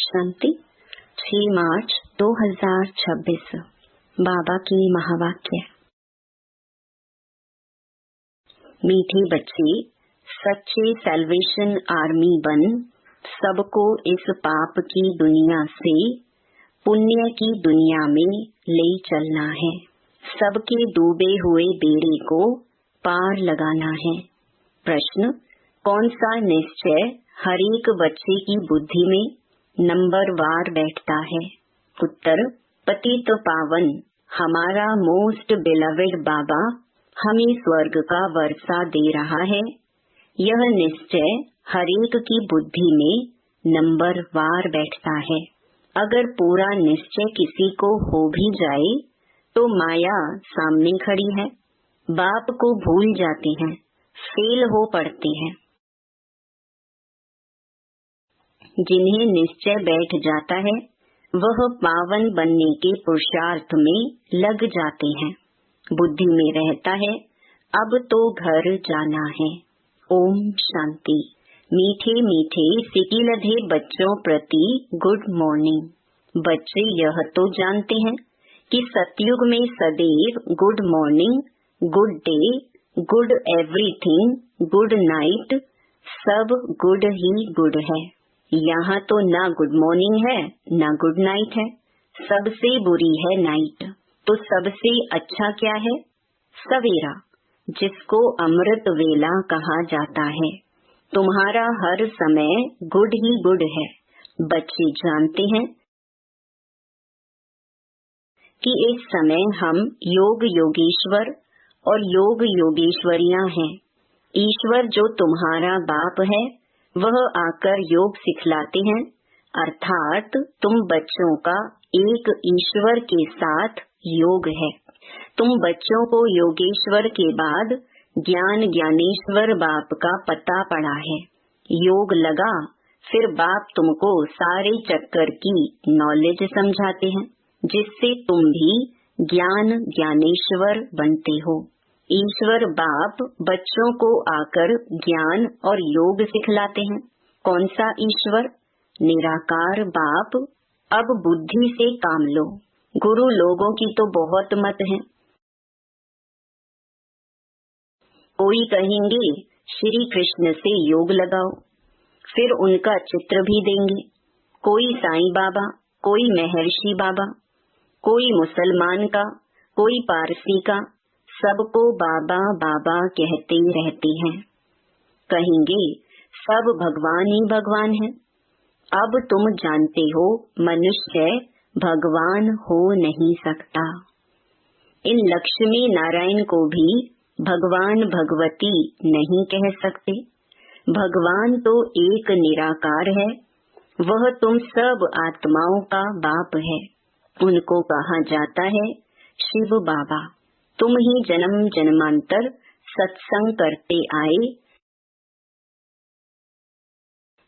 शांति। 6 मार्च 2026 बाबा की महावाक्य। मीठे बच्चे, सच्चे सैल्वेशन आर्मी बन सबको इस पाप की दुनिया से पुण्य की दुनिया में ले चलना है। सबके डूबे हुए बेड़े को पार लगाना है। प्रश्न: कौन सा निश्चय हर एक बच्चे की बुद्धि में नंबर वार बैठता है? उत्तर: पतित पावन हमारा मोस्ट बिलवेड बाबा हमें स्वर्ग का वर्षा दे रहा है। यह निश्चय हर एक की बुद्धि में नंबर वार बैठता है। अगर पूरा निश्चय किसी को हो भी जाए तो माया सामने खड़ी है, बाप को भूल जाते हैं, फेल हो पड़ते हैं। जिन्हें निश्चय बैठ जाता है वह पावन बनने के पुरुषार्थ में लग जाते हैं। बुद्धि में रहता है अब तो घर जाना है। ओम शांति। मीठे मीठे सिकिलधे बच्चों प्रति गुड मॉर्निंग। बच्चे यह तो जानते हैं कि सतयुग में सदैव good morning, good day, good everything, good night, सब गुड ही गुड है। यहाँ तो ना गुड मॉर्निंग है ना गुड नाइट है, सबसे बुरी है नाइट। तो सबसे अच्छा क्या है? सवेरा, जिसको अमृत वेला कहा जाता है। तुम्हारा हर समय गुड ही गुड है। बच्चे जानते हैं कि इस समय हम योग योगेश्वर और योग योगेश्वरियां हैं। ईश्वर जो तुम्हारा बाप है वह आकर योग सिखलाते हैं, अर्थात तुम बच्चों का एक ईश्वर के साथ योग है। तुम बच्चों को योगेश्वर के बाद ज्ञान ज्ञानेश्वर बाप का पता पड़ा है। योग लगा फिर बाप तुमको सारे चक्कर की नॉलेज समझाते हैं, जिससे तुम भी ज्ञान ज्ञानेश्वर बनते हो। ईश्वर बाप बच्चों को आकर ज्ञान और योग सिखलाते हैं। कौन सा ईश्वर? निराकार बाप। अब बुद्धि से काम लो। गुरु लोगों की तो बहुत मत है। कोई कहेंगे श्री कृष्ण से योग लगाओ, फिर उनका चित्र भी देंगे। कोई साईं बाबा, कोई महर्षि बाबा, कोई मुसलमान का, कोई पारसी का, सबको बाबा बाबा कहते रहते हैं। कहेंगे सब भगवान ही भगवान है। अब तुम जानते हो मनुष्य भगवान हो नहीं सकता। इन लक्ष्मी नारायण को भी भगवान भगवती नहीं कह सकते। भगवान तो एक निराकार है, वह तुम सब आत्माओं का बाप है। उनको कहा जाता है शिव बाबा। तुम ही जन्म जन्मांतर सत्संग करते आए।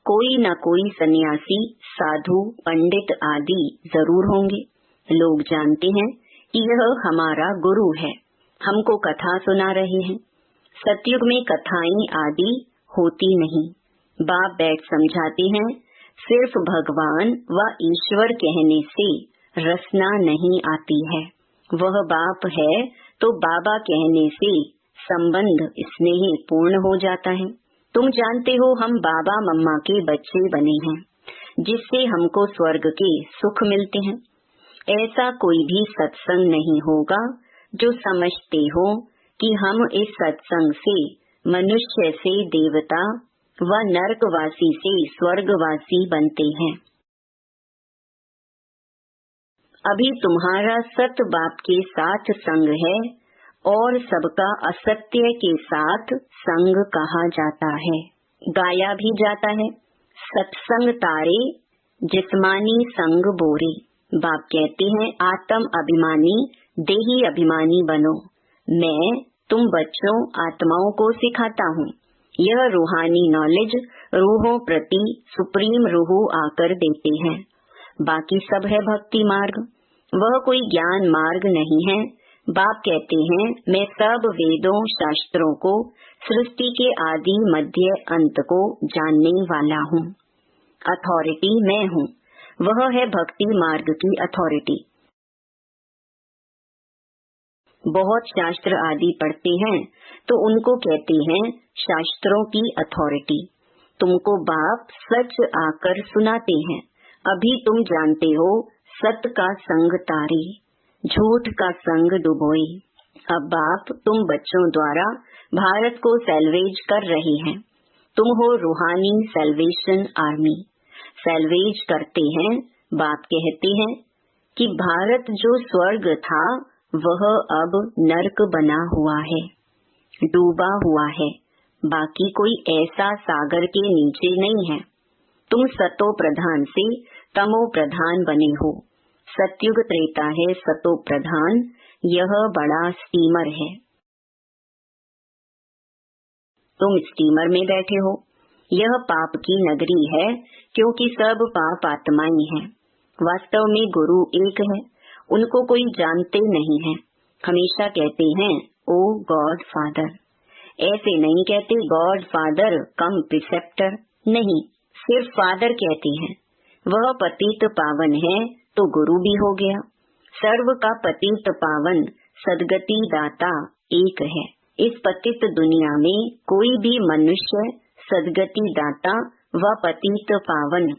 कोई न कोई सन्यासी, साधु, पंडित आदि जरूर होंगे। लोग जानते हैं कि यह हमारा गुरु है, हमको कथा सुना रहे हैं। सतयुग में कथाएं आदि होती नहीं। बाप बैठ समझाते हैं। सिर्फ भगवान व ईश्वर कहने से रसना नहीं आती है। वह बाप है तो बाबा कहने से संबंध स्नेह पूर्ण हो जाता है। तुम जानते हो हम बाबा मम्मा के बच्चे बने हैं, जिससे हमको स्वर्ग के सुख मिलते हैं। ऐसा कोई भी सत्संग नहीं होगा जो समझते हो कि हम इस सत्संग से मनुष्य से देवता व नरकवासी से स्वर्गवासी बनते हैं। अभी तुम्हारा सत बाप के साथ संग है और सबका असत्य के साथ संग कहा जाता है। गाया भी जाता है सत्संग तारे जिस्मानी संग बोरे। बाप कहते हैं आत्म अभिमानी देही अभिमानी बनो। मैं तुम बच्चों आत्माओं को सिखाता हूँ। यह रूहानी नॉलेज रूहों प्रति सुप्रीम रूह आकर देते हैं। बाकी सब है भक्ति मार्ग, वह कोई ज्ञान मार्ग नहीं है। बाप कहते हैं मैं सब वेदों शास्त्रों को, सृष्टि के आदि मध्य अंत को जानने वाला हूँ। अथॉरिटी मैं हूँ। वह है भक्ति मार्ग की अथॉरिटी। बहुत शास्त्र आदि पढ़ते हैं तो उनको कहते हैं शास्त्रों की अथॉरिटी। तुमको बाप सच आकर सुनाते हैं, अभी तुम जानते हो सत्य का संग तारे, झूठ का संग डुबोए। अब बाप तुम बच्चों द्वारा भारत को सैल्वेज कर रहे हैं। तुम हो रूहानी सैल्वेशन आर्मी। सैल्वेज करते हैं। बाप कहते हैं कि भारत जो स्वर्ग था वह अब नर्क बना हुआ है, डूबा हुआ है। बाकी कोई ऐसा सागर के नीचे नहीं है। तुम सतो प्रधान से तमो प्रधान बने हो। सतयुग त्रेता है सतो प्रधान, यह बड़ा स्टीमर है। तुम स्टीमर में बैठे हो। यह पाप की नगरी है क्योंकि सब पाप आत्माएं हैं। वास्तव में गुरु एक है, उनको कोई जानते नहीं है। हमेशा कहते हैं ओ गॉड फादर। ऐसे नहीं कहते गॉड फादर कम प्रिसेप्टर, नहीं, सिर्फ फादर कहते हैं। वह पतित पावन है तो गुरु भी हो गया। सर्व का पतित पावन सदगति दाता एक है। इस पतित दुनिया में कोई भी मनुष्य सदगति दाता व पतित पावन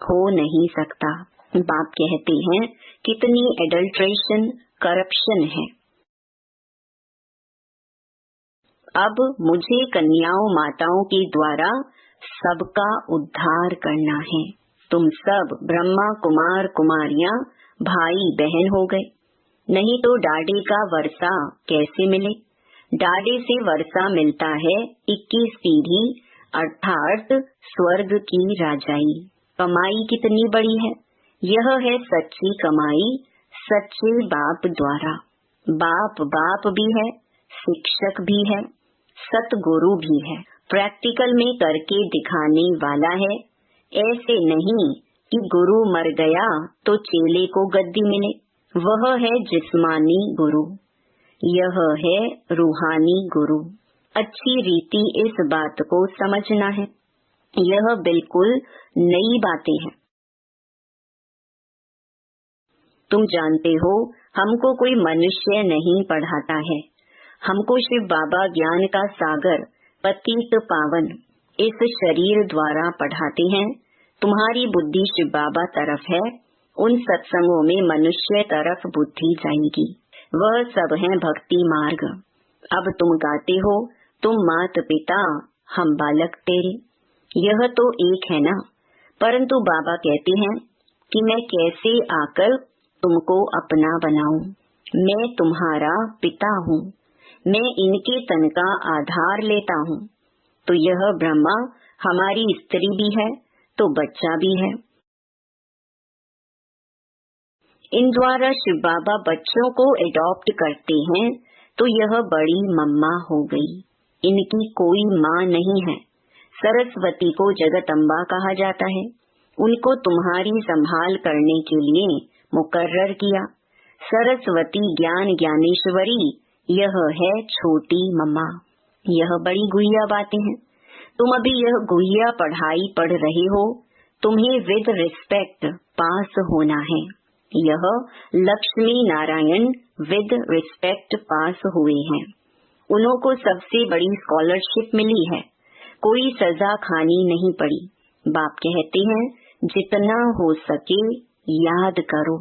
हो नहीं सकता। बाप कहते हैं कितनी एडल्ट्रेशन, करप्शन है। अब मुझे कन्याओं माताओं के द्वारा सबका उद्धार करना है। तुम सब ब्रह्मा कुमार कुमारियां भाई बहन हो गए, नहीं तो डाडे का वर्षा कैसे मिले। डाडे से वर्षा मिलता है 21 पीढ़ी अर्थात स्वर्ग की राजाई। कमाई कितनी बड़ी है। यह है सच्ची कमाई सच्चे बाप द्वारा। बाप बाप भी है, शिक्षक भी है, सतगुरु भी है, प्रैक्टिकल में करके दिखाने वाला है। ऐसे नहीं कि गुरु मर गया तो चेले को गद्दी मिले। वह है जिस्मानी गुरु, यह है रूहानी गुरु। अच्छी रीति इस बात को समझना है। यह बिल्कुल नई बातें हैं। तुम जानते हो हमको कोई मनुष्य नहीं पढ़ाता है। हमको शिव बाबा ज्ञान का सागर पतित पावन इस शरीर द्वारा पढ़ाते हैं। तुम्हारी बुद्धि शिव बाबा तरफ है, उन सत्संगों में मनुष्य तरफ बुद्धि जाएगी। वह सब है भक्ति मार्ग। अब तुम गाते हो तुम मात पिता हम बालक तेरे, यह तो एक है ना। परंतु बाबा कहते हैं कि मैं कैसे आकर तुमको अपना बनाऊं। मैं तुम्हारा पिता हूँ, मैं इनके तन का आधार लेता हूँ। तो यह ब्रह्मा हमारी स्त्री भी है तो बच्चा भी है। इन द्वारा शिव बाबा बच्चों को एडॉप्ट करते हैं तो यह बड़ी मम्मा हो गई। इनकी कोई माँ नहीं है। सरस्वती को जगदम्बा कहा जाता है। उनको तुम्हारी संभाल करने के लिए मुकर्रर किया। सरस्वती ज्ञान ज्ञानेश्वरी यह है छोटी मम्मा। यह बड़ी गुहिया बातें हैं। तुम अभी यह गुहिया पढ़ाई पढ़ रहे हो। तुम्हें विद रिस्पेक्ट पास होना है। यह लक्ष्मी नारायण विद रिस्पेक्ट पास हुए हैं। उनको सबसे बड़ी स्कॉलरशिप मिली है। कोई सजा खानी नहीं पड़ी। बाप कहते हैं जितना हो सके याद करो।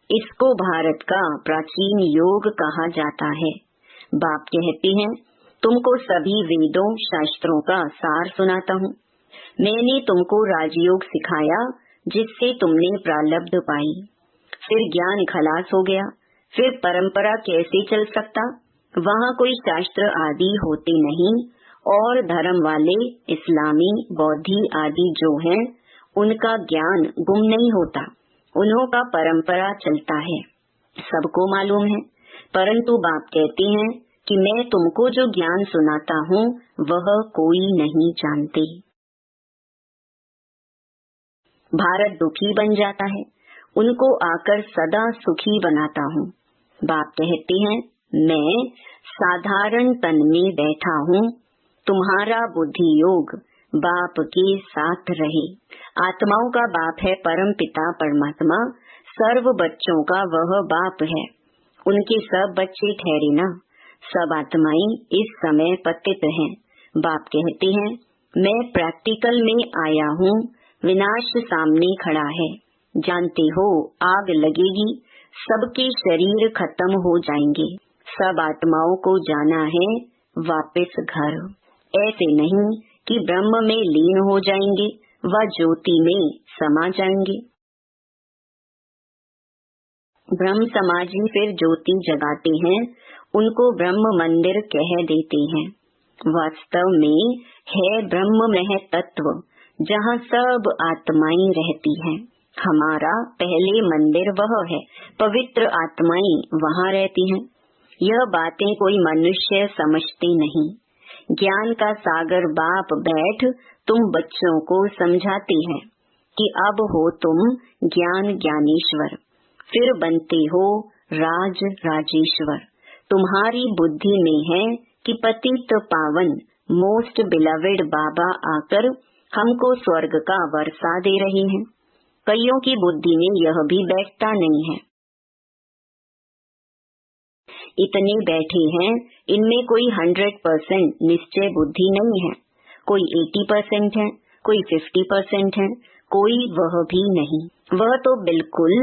इसको भारत का प्राचीन योग कहा जाता है। बाप कहते हैं तुमको सभी वेदों शास्त्रों का सार सुनाता हूँ। मैंने तुमको राजयोग सिखाया जिससे तुमने प्रारब्ध पाई। फिर ज्ञान खलास हो गया। फिर परंपरा कैसे चल सकता। वहाँ कोई शास्त्र आदि होते नहीं और धर्म वाले इस्लामी बौद्धि आदि जो हैं उनका ज्ञान गुम नहीं होता। उन्हों का परंपरा चलता है, सबको मालूम है। परंतु बाप कहते हैं कि मैं तुमको जो ज्ञान सुनाता हूँ वह कोई नहीं जानते। भारत दुखी बन जाता है, उनको आकर सदा सुखी बनाता हूँ। बाप कहते हैं मैं साधारण तन में बैठा हूँ। तुम्हारा बुद्धि योग बाप के साथ रहे। आत्माओं का बाप है परम पिता परमात्मा, सर्व बच्चों का वह बाप है। उनके सब बच्चे ठहरे ना। सब आत्माएं इस समय पतित हैं। बाप कहते हैं, मैं प्रैक्टिकल में आया हूँ, विनाश सामने खड़ा है। जानते हो आग लगेगी, सबके शरीर खत्म हो जाएंगे। सब आत्माओं को जाना है वापस घर। ऐसे नहीं कि ब्रह्म में लीन हो जाएंगे व ज्योति में समा जाएंगे। ब्रह्म समाजी फिर ज्योति जगाते हैं, उनको ब्रह्म मंदिर कह देते हैं। वास्तव में है ब्रह्म में तत्व, जहाँ सब आत्माएं रहती हैं। हमारा पहले मंदिर वह है, पवित्र आत्माएं वहाँ रहती हैं। यह बातें कोई मनुष्य समझते नहीं। ज्ञान का सागर बाप बैठ तुम बच्चों को समझाते हैं कि अब हो तुम ज्ञान ज्ञानेश्वर, फिर बनते हो राज राजेश्वर। तुम्हारी बुद्धि में है कि पतित पावन मोस्ट बिलवेड बाबा आकर हमको स्वर्ग का वर्षा दे रहे हैं। कईयों की बुद्धि में यह भी बैठता नहीं है। इतने बैठे हैं, इनमें कोई 100% निश्चय बुद्धि नहीं है। कोई 80% है, कोई 50% है, कोई वह भी नहीं। वह तो बिल्कुल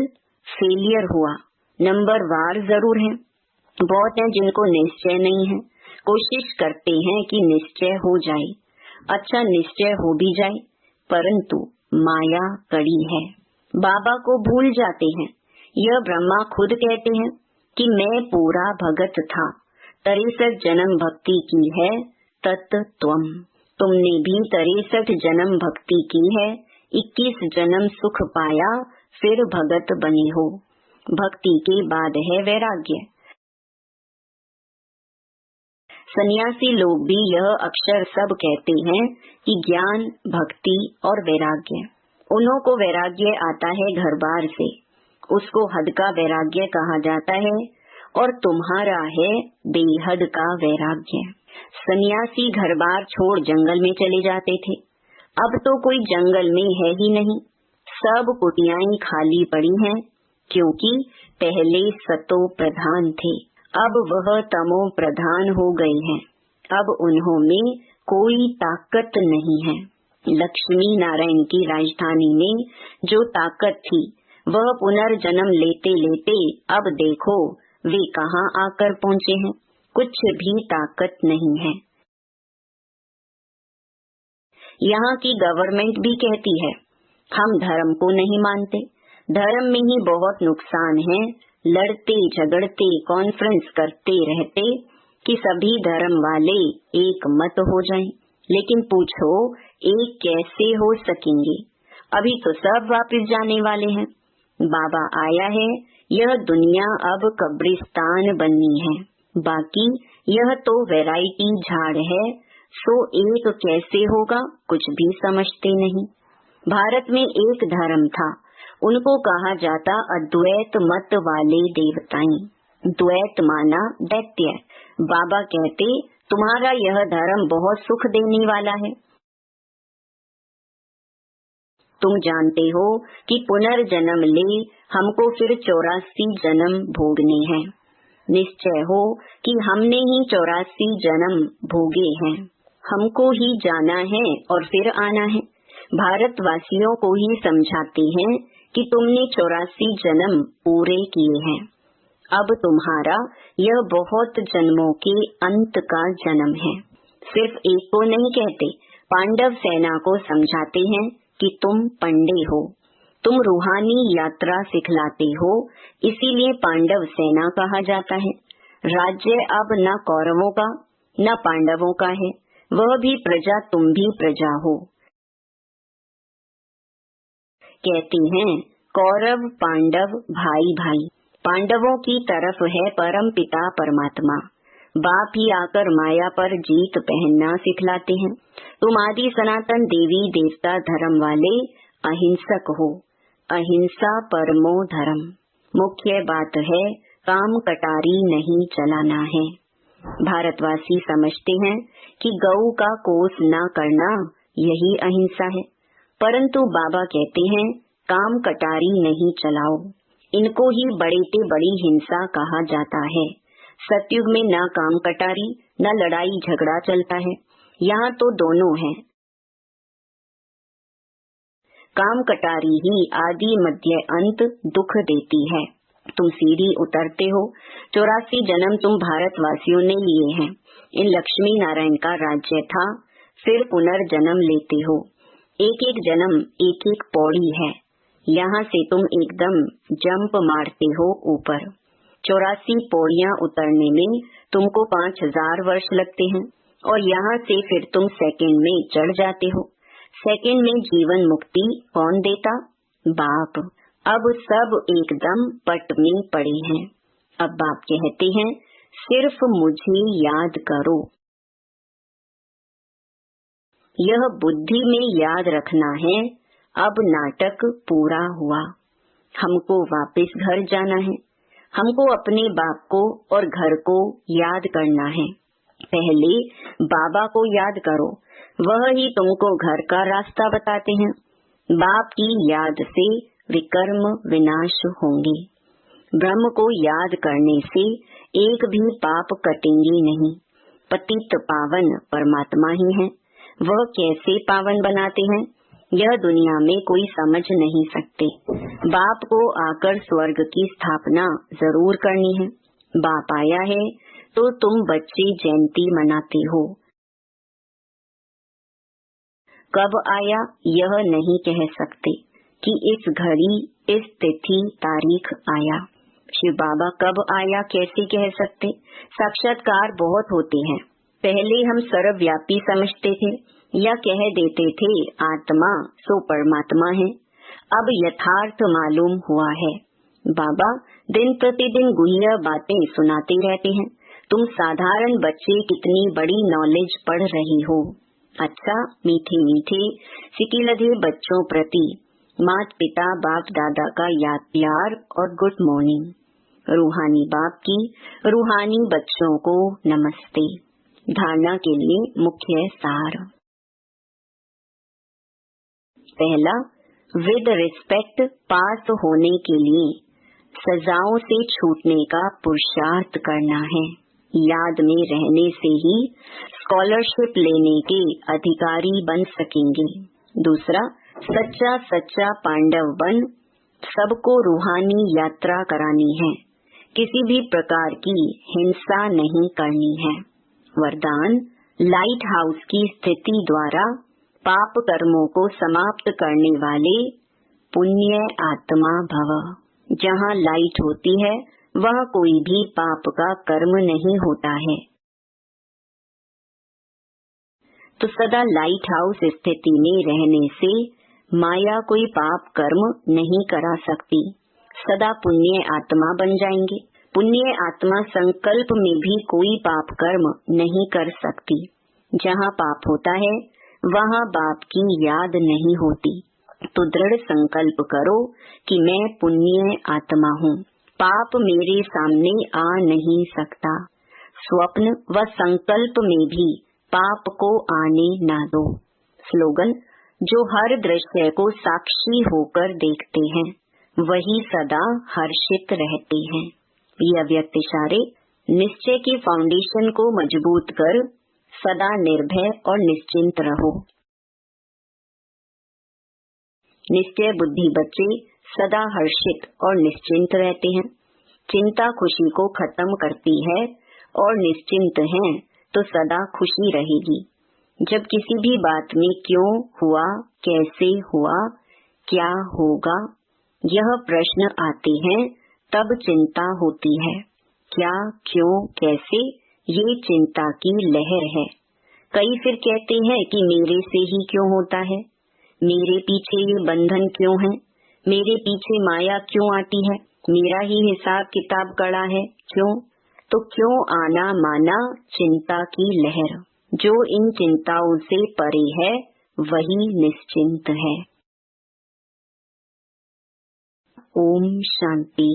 फेलियर हुआ। नंबर वार जरूर है। बहुत हैं जिनको निश्चय नहीं है, कोशिश करते हैं कि निश्चय हो जाए। अच्छा निश्चय हो भी जाए, परंतु माया कड़ी है, बाबा को भूल जाते हैं। यह ब्रह्मा खुद कहते हैं कि मैं पूरा भगत था, 63 जन्म भक्ति की है तत्त्वम। तुमने भी 63 जन्म भक्ति की है, 21 जन्म सुख पाया, फिर भगत बने हो। भक्ति के बाद है वैराग्य। सन्यासी लोग भी यह अक्षर सब कहते हैं कि ज्ञान, भक्ति और वैराग्य। उन्हों को वैराग्य आता है घर बार से, उसको हद का वैराग्य कहा जाता है, और तुम्हारा है बेहद का वैराग्य। सन्यासी घर बार छोड़ जंगल में चले जाते थे, अब तो कोई जंगल में है ही नहीं। सब कुटियाएं खाली पड़ी हैं, क्योंकि पहले सतो प्रधान थे, अब वह तमो प्रधान हो गए हैं। अब उन्हों में कोई ताकत नहीं है। लक्ष्मी नारायण की राजधानी में जो ताकत थी, वह पुनर्जन्म लेते लेते अब देखो वे कहाँ आकर पहुँचे हैं। कुछ भी ताकत नहीं है। यहाँ की गवर्नमेंट भी कहती है हम धर्म को नहीं मानते, धर्म में ही बहुत नुकसान है। लड़ते झगड़ते कॉन्फ्रेंस करते रहते कि सभी धर्म वाले एक मत हो जाएं। लेकिन पूछो एक कैसे हो सकेंगे? अभी तो सब वापस जाने वाले हैं। बाबा आया है, यह दुनिया अब कब्रिस्तान बननी है। बाकी यह तो वैरायटी झाड़ है, सो एक कैसे होगा कुछ भी समझते नहीं। भारत में एक धर्म था, उनको कहा जाता अद्वैत मत वाले देवताएं। द्वैत माना दैत्य। बाबा कहते तुम्हारा यह धर्म बहुत सुख देने वाला है। तुम जानते हो कि पुनर्जन्म ले हमको फिर 84 जन्म भोगने हैं। निश्चय हो कि हमने ही 84 जन्म भोगे हैं, हमको ही जाना है और फिर आना है। भारतवासियों को ही समझाते हैं कि तुमने 84 जन्म पूरे किए हैं, अब तुम्हारा यह बहुत जन्मों के अंत का जन्म है। सिर्फ एक को नहीं कहते, पांडव सेना को समझाते हैं कि तुम पंडे हो, तुम रूहानी यात्रा सिखलाते हो, इसीलिए पांडव सेना कहा जाता है। राज्य अब न कौरवों का न पांडवों का है, वह भी प्रजा तुम भी प्रजा हो। कहते हैं कौरव पांडव भाई भाई, पांडवों की तरफ है परम पिता परमात्मा। बाप ही आकर माया पर जीत पहनना सिखलाते हैं। तुम आदि सनातन देवी देवता धर्म वाले अहिंसक हो, अहिंसा परमो धर्म। मुख्य बात है काम कटारी नहीं चलाना है। भारतवासी समझते हैं कि गऊ का कोस न करना यही अहिंसा है। परंतु बाबा कहते हैं काम कटारी नहीं चलाओ। इनको ही बड़े से बड़ी हिंसा कहा जाता है। सतयुग में न काम कटारी न लड़ाई झगड़ा चलता है, यहाँ तो दोनों है। काम कटारी ही आदि मध्य अंत दुख देती है। तुम सीढ़ी उतरते हो, 84 जन्म तुम भारतवासियों ने लिए हैं। इन लक्ष्मी नारायण का राज्य था, फिर पुनर्जन्म लेते हो। एक एक जन्म एक एक पौड़ी है, यहाँ से तुम एकदम जंप मारते हो ऊपर। 84 पौड़ियाँ उतरने में तुमको 5000 वर्ष लगते हैं और यहाँ से फिर तुम सेकंड में चढ़ जाते हो। सेकंड में जीवन मुक्ति कौन देता? बाप। अब सब एकदम पट में पड़े हैं। अब बाप कहते हैं सिर्फ मुझे याद करो। यह बुद्धि में याद रखना है। अब नाटक पूरा हुआ, हमको वापस घर जाना है। हमको अपने बाप को और घर को याद करना है। पहले बाबा को याद करो, वह ही तुमको घर का रास्ता बताते हैं। बाप की याद से विकर्म विनाश होंगे। ब्रह्म को याद करने से एक भी पाप कटेंगे नहीं। पतित पावन परमात्मा ही है, वह कैसे पावन बनाते हैं यह दुनिया में कोई समझ नहीं सकते। बाप को आकर स्वर्ग की स्थापना जरूर करनी है। बाप आया है तो तुम बच्चे जयंती मनाते हो। कब आया यह नहीं कह सकते कि इस घड़ी इस तिथि तारीख आया। शिव बाबा कब आया कैसे कह सकते? साक्षात्कार बहुत होते हैं। पहले हम सर्वव्यापी समझते थे या कह देते थे आत्मा सो परमात्मा है। अब यथार्थ मालूम हुआ है। बाबा दिन प्रतिदिन गुह्य बातें सुनाते रहते हैं। तुम साधारण बच्चे कितनी बड़ी नॉलेज पढ़ रही हो। अच्छा, मीठे मीठे सिकिलधे बच्चों प्रति मात पिता बाप दादा का याद प्यार और गुड मॉर्निंग। रूहानी बाप की रूहानी बच्चों को नमस्ते। धारणा के लिए मुख्य सार। पहला, विद रिस्पेक्ट पास होने के लिए सजाओं से छूटने का पुरुषार्थ करना है। याद में रहने से ही स्कॉलरशिप लेने के अधिकारी बन सकेंगे। दूसरा, सच्चा सच्चा पांडव बन सबको रूहानी यात्रा करानी है। किसी भी प्रकार की हिंसा नहीं करनी है। वरदान, लाइट हाउस की स्थिति द्वारा पाप कर्मों को समाप्त करने वाले पुण्य आत्मा भव। जहाँ लाइट होती है वह कोई भी पाप का कर्म नहीं होता है। तो सदा लाइट हाउस स्थिति में रहने से माया कोई पाप कर्म नहीं करा सकती। सदा पुण्य आत्मा बन जाएंगे। पुण्य आत्मा संकल्प में भी कोई पाप कर्म नहीं कर सकती। जहाँ पाप होता है वहाँ बाप की याद नहीं होती। तो दृढ़ संकल्प करो कि मैं पुण्य आत्मा हूँ, पाप मेरे सामने आ नहीं सकता। स्वप्न व संकल्प में भी पाप को आने न दो। स्लोगन, जो हर दृश्य को साक्षी होकर देखते हैं वही सदा हर्षित रहते हैं। ये अव्यक्त इशारे निश्चय की फाउंडेशन को मजबूत कर सदा निर्भय और निश्चिंत रहो। निश्चय बुद्धि बच्चे सदा हर्षित और निश्चिंत रहते हैं। चिंता खुशी को खत्म करती है और निश्चिंत हैं तो सदा खुशी रहेगी। जब किसी भी बात में क्यों हुआ, कैसे हुआ, क्या होगा यह प्रश्न आते हैं तब चिंता होती है। क्या, क्यों, कैसे ये चिंता की लहर है। कई फिर कहते हैं कि मेरे से ही क्यों होता है, मेरे पीछे ये बंधन क्यों है, मेरे पीछे माया क्यों आती है, मेरा ही हिसाब किताब कड़ा है, क्यों? तो क्यों आना माना चिंता की लहर। जो इन चिंताओं से परे है वही निश्चिंत है। ओम शांति।